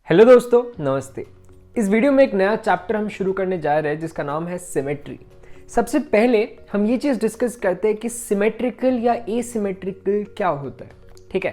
Hello दोस्तों, नमस्ते। इस वीडियो में एक नया चैप्टर हम शुरू करने जा रहे हैं जिसका नाम है सिमेट्री। सबसे पहले हम ये चीज़ डिस्कस करते हैं कि सिमेट्रिकल या एसिमेट्रिकल क्या होता है। ठीक है,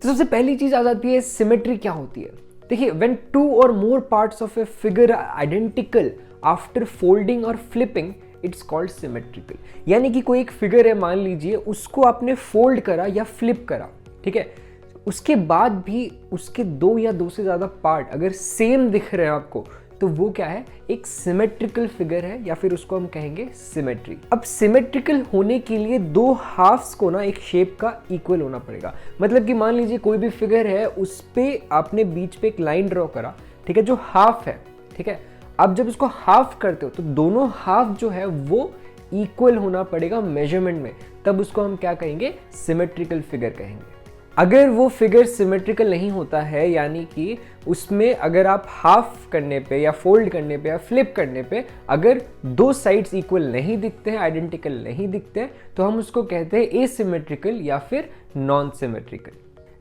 तो सबसे पहली चीज़ आ जाती है सिमेट्री क्या होती है। देखिए, व्हेन टू और more parts of a figure are identical after folding और फ्लिपिंग इट्स कॉल्ड सिमेट्रिकल। यानी कि कोई एक फिगर है, मान लीजिए उसको आपने फोल्ड करा या फ्लिप करा, ठीक है, उसके बाद भी उसके दो या दो से ज़्यादा पार्ट अगर सेम दिख रहे हैं आपको, तो वो क्या है, एक सिमेट्रिकल फिगर है, या फिर उसको हम कहेंगे सिमेट्री। अब सिमेट्रिकल होने के लिए दो हाफ्स को ना एक शेप का इक्वल होना पड़ेगा। मतलब कि मान लीजिए कोई भी फिगर है, उस पे आपने बीच पे एक लाइन ड्रॉ करा, ठीक है, जो हाफ है, ठीक है। अब जब उसको हाफ करते हो तो दोनों हाफ जो है वो इक्वल होना पड़ेगा मेजरमेंट में, तब उसको हम क्या कहेंगे, सिमेट्रिकल फिगर कहेंगे। अगर वो फिगर सिमेट्रिकल नहीं होता है, यानी कि उसमें अगर आप हाफ करने पे या फोल्ड करने पे या फ्लिप करने पे अगर दो साइड्स इक्वल नहीं दिखते हैं, आइडेंटिकल नहीं दिखते हैं, तो हम उसको कहते हैं एसिमेट्रिकल या फिर नॉन सिमेट्रिकल।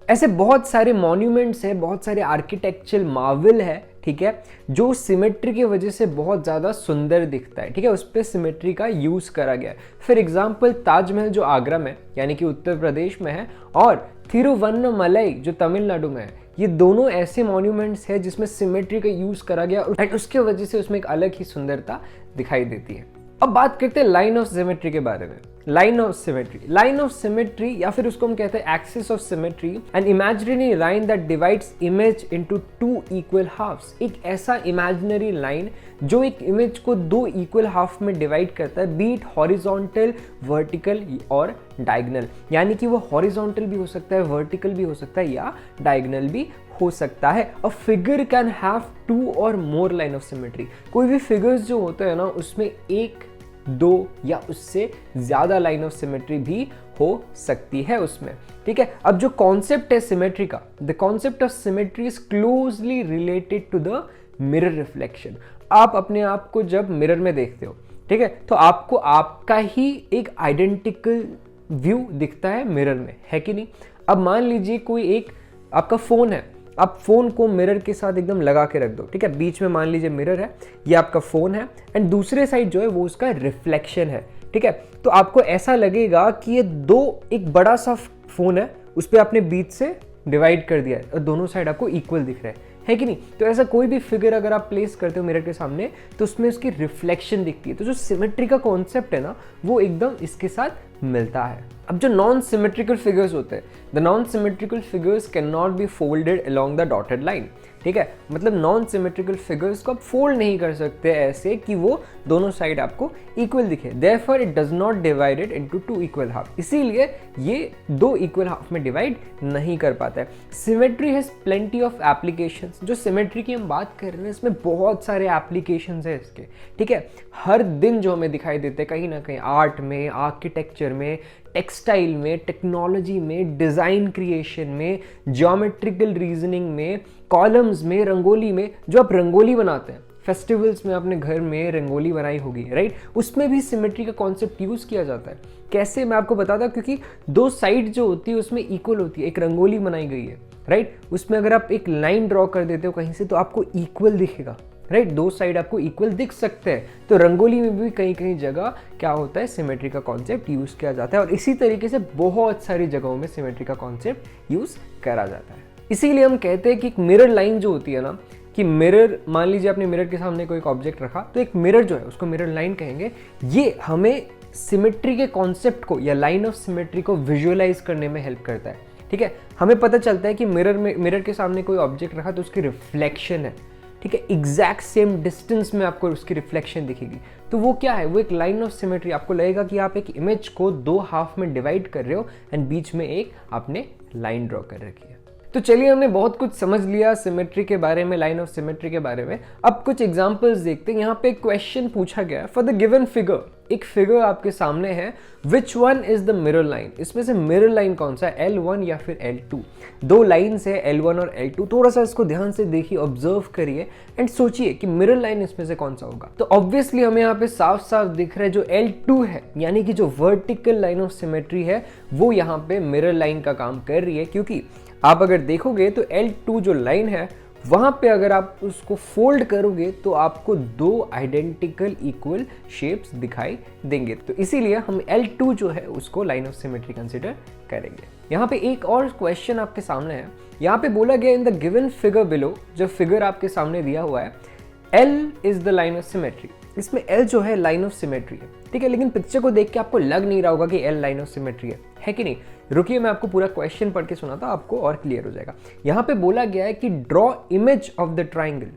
ऐसे बहुत सारे मॉन्यूमेंट्स हैं, बहुत सारे आर्किटेक्चरल मार्वल है, ठीक है, जो सिमेट्री की वजह से बहुत ज़्यादा सुंदर दिखता है। ठीक है, उस पर सिमेट्री का यूज़ करा गया है। फॉर एग्जाम्पल ताजमहल जो आगरा में यानी कि उत्तर प्रदेश में है, और थिरुवन्नमलई जो तमिलनाडु में है, ये दोनों ऐसे मॉन्यूमेंट्स हैं जिसमें सिमेट्री का यूज़ करा गया और उसके वजह से उसमें एक अलग ही सुंदरता दिखाई देती है। अब बात करते हैं लाइन ऑफ सिमेट्री के बारे में। लाइन ऑफ सिमेट्री या फिर उसको हम कहते हैं axis of symmetry, an imaginary line that divides image into two equal halves. एक ऐसा इमेजिनरी लाइन जो एक इमेज को दो इक्वल हाफ में डिवाइड करता है, बीट हॉरिजॉन्टल, वर्टिकल और डायगोनल। यानी कि वो हॉरिजॉन्टल भी हो सकता है, वर्टिकल भी हो सकता है, या डायगोनल भी हो सकता है। A figure can have two और मोर लाइन ऑफ सिमेट्री। कोई भी फिगर्स जो होते हैं ना, उसमें एक, दो या उससे ज्यादा लाइन ऑफ सिमेट्री भी हो सकती है उसमें। ठीक है, अब जो कॉन्सेप्ट है सिमेट्री का, the concept of symmetry is closely related to the mirror reflection. आप अपने आप को जब मिरर में देखते हो, ठीक है, तो आपको आपका ही एक आइडेंटिकल व्यू दिखता है मिरर में, है कि नहीं। अब मान लीजिए कोई एक आपका फोन है, आप फोन को मिरर के साथ एकदम लगा के रख दो, ठीक है, बीच में मान लीजिए मिरर है, ये आपका फोन है, एंड दूसरे साइड जो है वो उसका रिफ्लेक्शन है, ठीक है। तो आपको ऐसा लगेगा कि ये दो एक बड़ा सा फोन है, उस पर आपने बीच से डिवाइड कर दिया है और दोनों साइड आपको इक्वल दिख रहा है कि नहीं। तो ऐसा कोई भी फिगर अगर आप प्लेस करते हो मिरर के सामने, तो उसमें उसकी रिफ्लेक्शन दिखती है। तो जो सिमेट्री का कॉन्सेप्ट है ना, वो एकदम इसके साथ मिलता है। अब जो नॉन सिमेट्रिकल फिगर्स होते हैं, the non symmetrical figures can not be folded along the dotted line. ठीक है, मतलब नॉन सिमेट्रिकल फिगर्स को आप फोल्ड नहीं कर सकते ऐसे कि वो दोनों साइड आपको इक्वल दिखे। Therefore it does not divided into two equal half. इसीलिए ये दो इक्वल हाफ में डिवाइड नहीं कर पाता है। Symmetry has plenty of applications. जो सिमेट्री की हम बात कर रहे हैं, इसमें बहुत सारे एप्लीकेशंस है इसके, ठीक है। हर दिन जो हमें दिखाई देते हैं कहीं ना कहीं, आर्ट में, आर्किटेक्चर में, टेक्सटाइल में, टेक्नोलॉजी में, डिज़ाइन क्रिएशन में, ज्योमेट्रिकल रीजनिंग में, कॉलम्स में, रंगोली में। जो आप रंगोली बनाते हैं, फेस्टिवल्स में आपने घर में रंगोली बनाई होगी, राइट, उसमें भी सिमेट्री का कॉन्सेप्ट यूज़ किया जाता है। कैसे, मैं आपको बताता हूँ, क्योंकि दो साइड जो होती है उसमें इक्वल होती है। एक रंगोली बनाई गई है, राइट, उसमें अगर आप एक लाइन ड्रॉ कर देते हो कहीं से, तो आपको इक्वल दिखेगा, राइट, दो साइड आपको इक्वल दिख सकते हैं। तो रंगोली में भी कहीं कहीं जगह क्या होता है, सिमेट्री का कॉन्सेप्ट यूज़ किया जाता है, और इसी तरीके से बहुत सारी जगहों में सिमेट्री का कॉन्सेप्ट यूज़ करा जाता है। इसीलिए हम कहते हैं कि एक मिरर लाइन जो होती है ना, कि मिरर, मान लीजिए आपने मिरर के सामने कोई एक ऑब्जेक्ट रखा, तो एक मिरर जो है उसको मिरर लाइन कहेंगे। ये हमें सिमेट्री के कॉन्सेप्ट को या लाइन ऑफ सिमेट्री को विजुअलाइज करने में हेल्प करता है। ठीक है, हमें पता चलता है कि मिरर के सामने कोई ऑब्जेक्ट रखा तो उसकी रिफ्लेक्शन है, ठीक है, एग्जैक्ट सेम डिस्टेंस में आपको उसकी रिफ्लेक्शन दिखेगी। तो वो क्या है, वो एक लाइन ऑफ सिमेट्री। आपको लगेगा कि आप एक इमेज को दो हाफ में डिवाइड कर रहे हो एंड बीच में एक आपने लाइन ड्रॉ कर रखी है। तो चलिए, हमने बहुत कुछ समझ लिया सिमेट्री के बारे में, लाइन ऑफ सिमेट्री के बारे में। अब कुछ एग्जांपल्स देखते हैं। यहाँ पे एक क्वेश्चन पूछा गया है, फॉर द गिवन फिगर, एक फिगर आपके सामने है, which one is the mirror line. इसमें से मिरर लाइन कौन सा है, L1 या फिर L2। दो लाइन्स है, L1 और L2। थोड़ा सा इसको ध्यान से देखिए, ऑब्जर्व करिए एंड सोचिए कि मिरर लाइन इसमें से कौन सा होगा। तो ऑब्वियसली हमें यहाँ पे साफ साफ दिख रहा है जो L2 है, यानी कि जो वर्टिकल लाइन ऑफ सिमेट्री है, वो यहाँ पे मिरर लाइन का काम कर रही है। क्योंकि आप अगर देखोगे तो L2 जो लाइन है वहां पे अगर आप उसको फोल्ड करोगे तो आपको दो आइडेंटिकल इक्वल शेप्स दिखाई देंगे। तो इसीलिए हम L2 जो है उसको लाइन ऑफ सिमेट्री कंसिडर करेंगे। यहाँ पे एक और क्वेश्चन आपके सामने है। यहाँ पे बोला गया in the given figure below, जो फिगर आपके सामने दिया हुआ है, L is the line of symmetry. इसमें L जो है लाइन ऑफ सिमेट्री है, ठीक है। लेकिन पिक्चर को देख के आपको लग नहीं रहा होगा कि L लाइन ऑफ सिमेट्री है कि नहीं। रुकिए, मैं आपको पूरा क्वेश्चन पढ़ के सुनाता हूं, आपको और क्लियर हो जाएगा। यहाँ पे बोला गया है कि draw image of the triangle,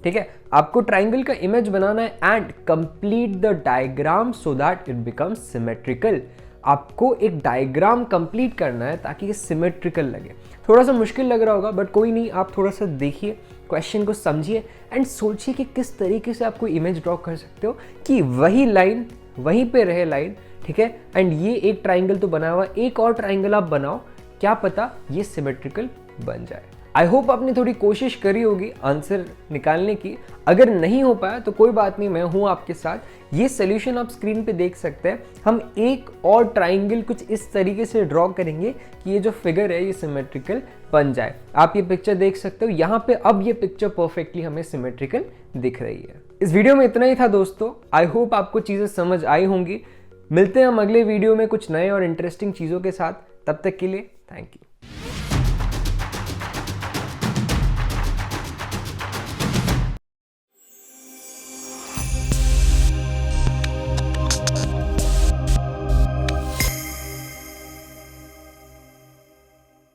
ठीक है। आपको ट्राइंगल का इमेज बनाना है and complete the diagram so that it becomes symmetrical. आपको एक डायग्राम कंप्लीट करना है ताकि ये सिमेट्रिकल लगे। थोड़ा सा मुश्किल लग रहा होगा, बट कोई नहीं, आप थोड़ा सा देखिए, क्वेश्चन को समझिए एंड सोचिए कि किस तरीके से आप कोई इमेज ड्रॉ कर सकते हो कि वही लाइन वहीं पे रहे लाइन, ठीक है। एंड ये एक ट्राइंगल तो बना हुआ, एक और ट्राइंगल आप बनाओ, क्या पता ये सिमेट्रिकल बन जाए। आई होप आपने थोड़ी कोशिश करी होगी आंसर निकालने की। अगर नहीं हो पाया तो कोई बात नहीं, मैं हूं आपके साथ। ये सोल्यूशन आप स्क्रीन पे देख सकते हैं। हम एक और ट्राइंगल कुछ इस तरीके से ड्रॉ करेंगे कि ये जो फिगर है ये सिमेट्रिकल बन जाए। आप ये पिक्चर देख सकते हो यहाँ पे। अब ये पिक्चर परफेक्टली हमें सिमेट्रिकल दिख रही है। इस वीडियो में इतना ही था दोस्तों। आई होप आपको चीजें समझ आई होंगी। मिलते हैं हम अगले वीडियो में कुछ नए और इंटरेस्टिंग चीजों के साथ। तब तक के लिए थैंक यू।